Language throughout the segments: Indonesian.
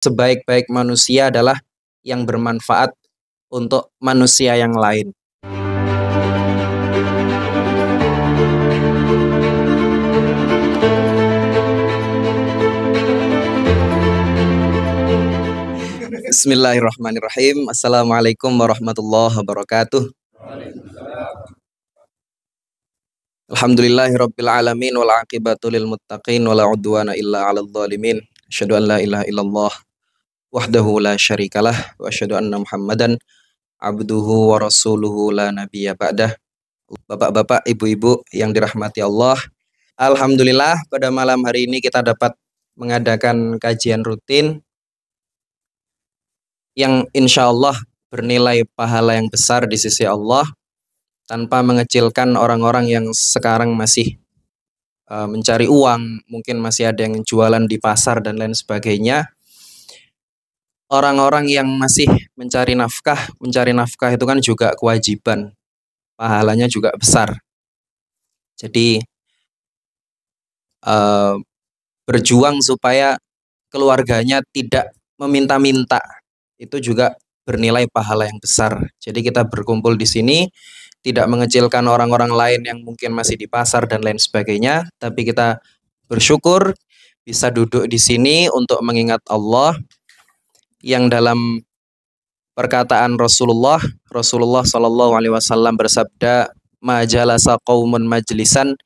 sebaik-baik manusia adalah yang bermanfaat untuk manusia yang lain. Bismillahirrahmanirrahim. Assalamualaikum warahmatullahi wabarakatuh. Alhamdulillahirabbil alamin wal aqibatu lil muttaqin wala udwana illa 'alal zalimin. Asyhadu an la ilaha illallah wahdahu la syarikalah wa asyhadu anna Muhammadan abduhu wa rasuluhu la nabiyya ba'dah. Bapak-bapak, ibu-ibu yang dirahmati Allah, alhamdulillah pada malam hari ini kita dapat mengadakan kajian rutin yang insya Allah bernilai pahala yang besar di sisi Allah, tanpa mengecilkan orang-orang yang sekarang masih mencari uang, mungkin masih ada yang jualan di pasar dan lain sebagainya. Orang-orang yang masih mencari nafkah itu kan juga kewajiban, pahalanya juga besar. Jadi berjuang supaya keluarganya tidak meminta-minta, itu juga bernilai pahala yang besar. Jadi kita berkumpul di sini tidak mengecilkan orang-orang lain yang mungkin masih di pasar dan lain sebagainya, tapi kita bersyukur bisa duduk di sini untuk mengingat Allah yang dalam perkataan Rasulullah Shallallahu Alaihi Wasallam bersabda, majalasa qaumun majlisan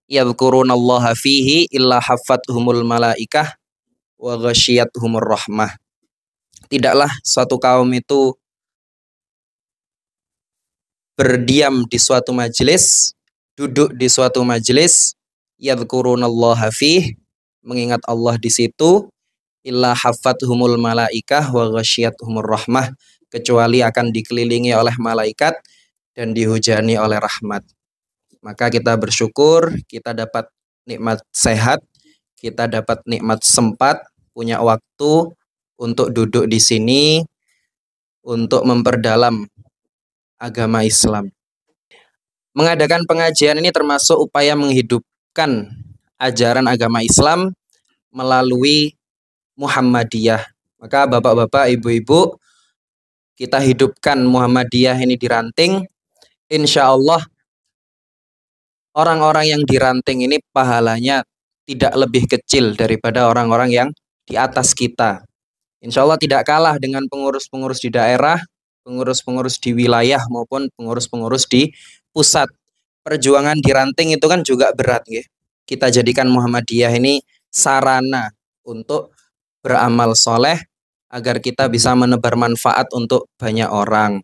yadhkurunallaha fihi illa haffathumul malaikah wa ghasyiyatuhumur rahmah. Tidaklah suatu kaum itu berdiam di suatu majelis, duduk di suatu majelis, yadhkurunallaha fihi, mengingat Allah di situ, illa haffathumul malaikah wa ghasyiyatuhumur rahmah, kecuali akan dikelilingi oleh malaikat dan dihujani oleh rahmat. Maka kita bersyukur kita dapat nikmat sehat, kita dapat nikmat sempat, punya waktu untuk duduk di sini untuk memperdalam agama Islam. Mengadakan pengajian ini termasuk upaya menghidupkan ajaran agama Islam melalui Muhammadiyah. Maka bapak-bapak, ibu-ibu, kita hidupkan Muhammadiyah ini di Ranting. Insya Allah orang-orang yang di Ranting ini pahalanya tidak lebih kecil daripada orang-orang yang di atas kita. Insya Allah tidak kalah dengan pengurus-pengurus di daerah, pengurus-pengurus di wilayah maupun pengurus-pengurus di pusat. Perjuangan di Ranting itu kan juga berat, ya. Kita jadikan Muhammadiyah ini sarana untuk beramal soleh agar kita bisa menebar manfaat untuk banyak orang.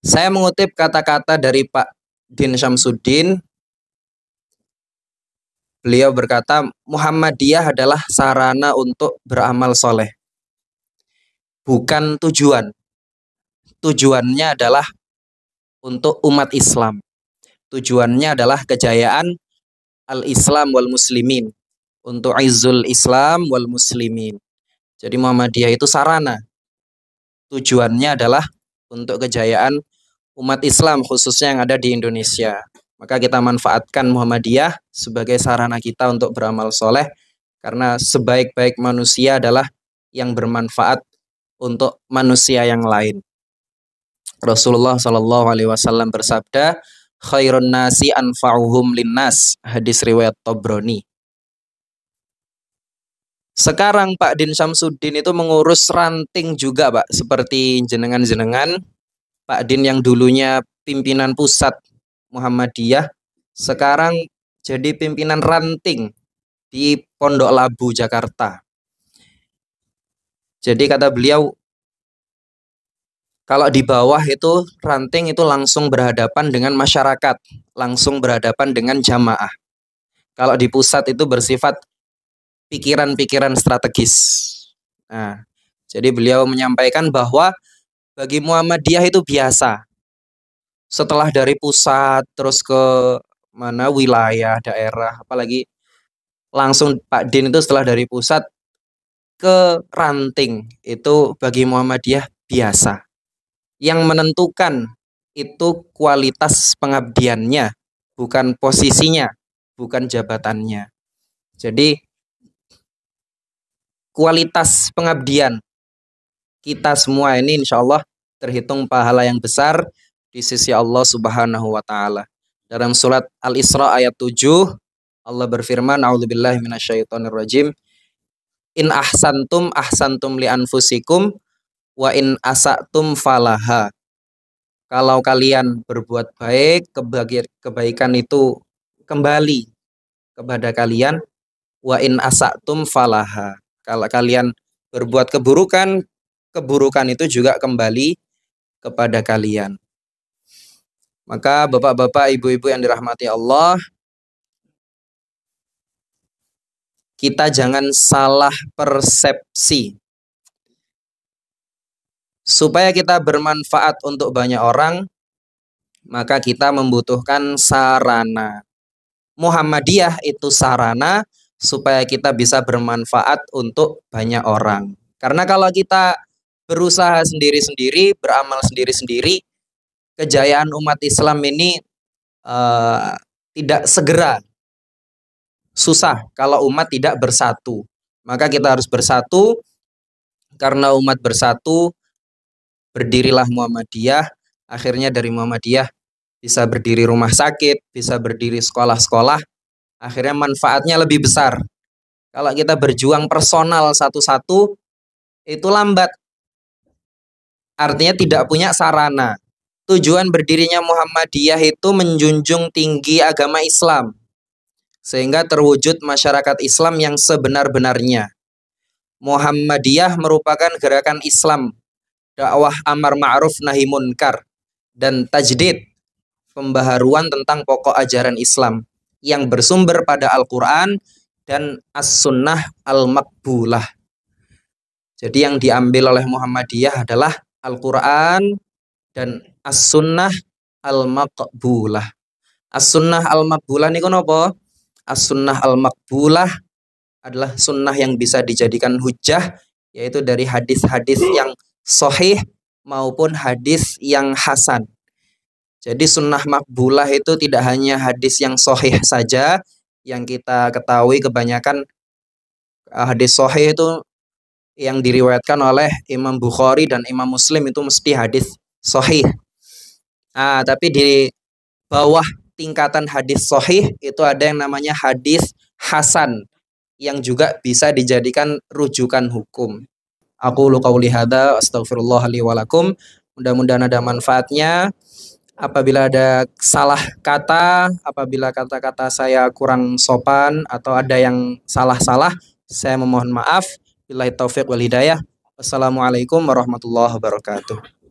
Saya mengutip kata-kata dari Pak Din Syamsuddin. Beliau berkata, Muhammadiyah adalah sarana untuk beramal soleh, bukan tujuan. Tujuannya adalah untuk umat Islam. Tujuannya adalah kejayaan al-Islam wal muslimin, untuk izzul Islam wal muslimin. Jadi Muhammadiyah itu sarana. Tujuannya adalah untuk kejayaan umat Islam khususnya yang ada di Indonesia. Maka kita manfaatkan Muhammadiyah sebagai sarana kita untuk beramal soleh, karena sebaik-baik manusia adalah yang bermanfaat untuk manusia yang lain. Rasulullah Shallallahu Alaihi Wasallam bersabda, khairun nasi anfa'uhum linnas, hadis riwayat Tabrani. Sekarang Pak Din Syamsuddin itu mengurus Ranting juga, Pak, seperti jenengan-jenengan. Pak Din yang dulunya pimpinan pusat Muhammadiyah, sekarang jadi pimpinan Ranting di Pondok Labu, Jakarta. Jadi kata beliau, kalau di bawah itu Ranting itu langsung berhadapan dengan masyarakat, langsung berhadapan dengan jamaah. Kalau di pusat itu bersifat pikiran-pikiran strategis. Nah, jadi beliau menyampaikan bahwa bagi Muhammadiyah itu biasa. Setelah dari pusat terus ke mana wilayah, daerah, apalagi langsung Pak Din itu setelah dari pusat ke Ranting, itu bagi Muhammadiyah biasa. Yang menentukan itu kualitas pengabdiannya, bukan posisinya, bukan jabatannya. Jadi kualitas pengabdian. Kita semua ini insya Allah terhitung pahala yang besar di sisi Allah Subhanahu wa Ta'ala. Dalam surat Al-Isra ayat 7, Allah berfirman, A'udzubillahi minasyaitonirrajim. In ahsantum li anfusikum wa in asatum falaha. Kalau kalian berbuat baik, kebaikan itu kembali kepada kalian. Wa in asatum falaha. Kalau kalian berbuat keburukan, keburukan itu juga kembali kepada kalian. Maka bapak-bapak, ibu-ibu yang dirahmati Allah, kita jangan salah persepsi. Supaya kita bermanfaat untuk banyak orang, maka kita membutuhkan sarana. Muhammadiyah itu sarana supaya kita bisa bermanfaat untuk banyak orang. Karena kalau kita berusaha sendiri-sendiri, beramal sendiri-sendiri, kejayaan umat Islam ini tidak segera. Susah kalau umat tidak bersatu. Maka kita harus bersatu. Karena umat bersatu, berdirilah Muhammadiyah. Akhirnya dari Muhammadiyah bisa berdiri rumah sakit, bisa berdiri sekolah-sekolah. Akhirnya manfaatnya lebih besar. Kalau kita berjuang personal satu-satu, itu lambat. Artinya tidak punya sarana. Tujuan berdirinya Muhammadiyah itu menjunjung tinggi agama Islam. Sehingga terwujud masyarakat Islam yang sebenar-benarnya. Muhammadiyah merupakan gerakan Islam, dakwah amar ma'ruf nahi munkar, dan tajdid, pembaharuan tentang pokok ajaran Islam yang bersumber pada Al-Quran dan As-Sunnah Al-Maqbulah. Jadi yang diambil oleh Muhammadiyah adalah Al-Quran dan As-Sunnah Al-Maqbulah. As-Sunnah Al-Maqbulah ini apa? As-Sunnah Al-Maqbulah adalah sunnah yang bisa dijadikan hujjah, yaitu dari hadis-hadis yang sahih maupun hadis yang hasan. Jadi sunnah makbulah itu tidak hanya hadis yang sahih saja, yang kita ketahui kebanyakan hadis sahih itu yang diriwayatkan oleh Imam Bukhari dan Imam Muslim itu mesti hadis sahih. Tapi di bawah tingkatan hadis sahih itu ada yang namanya hadis hasan, yang juga bisa dijadikan rujukan hukum. Aku qauli hadza astaghfirullah li wa lakum. Mudah-mudahan ada manfaatnya. Apabila ada salah kata, apabila kata-kata saya kurang sopan atau ada yang salah-salah, saya memohon maaf. Billahi taufiq wal hidayah. Wassalamualaikum warahmatullahi wabarakatuh.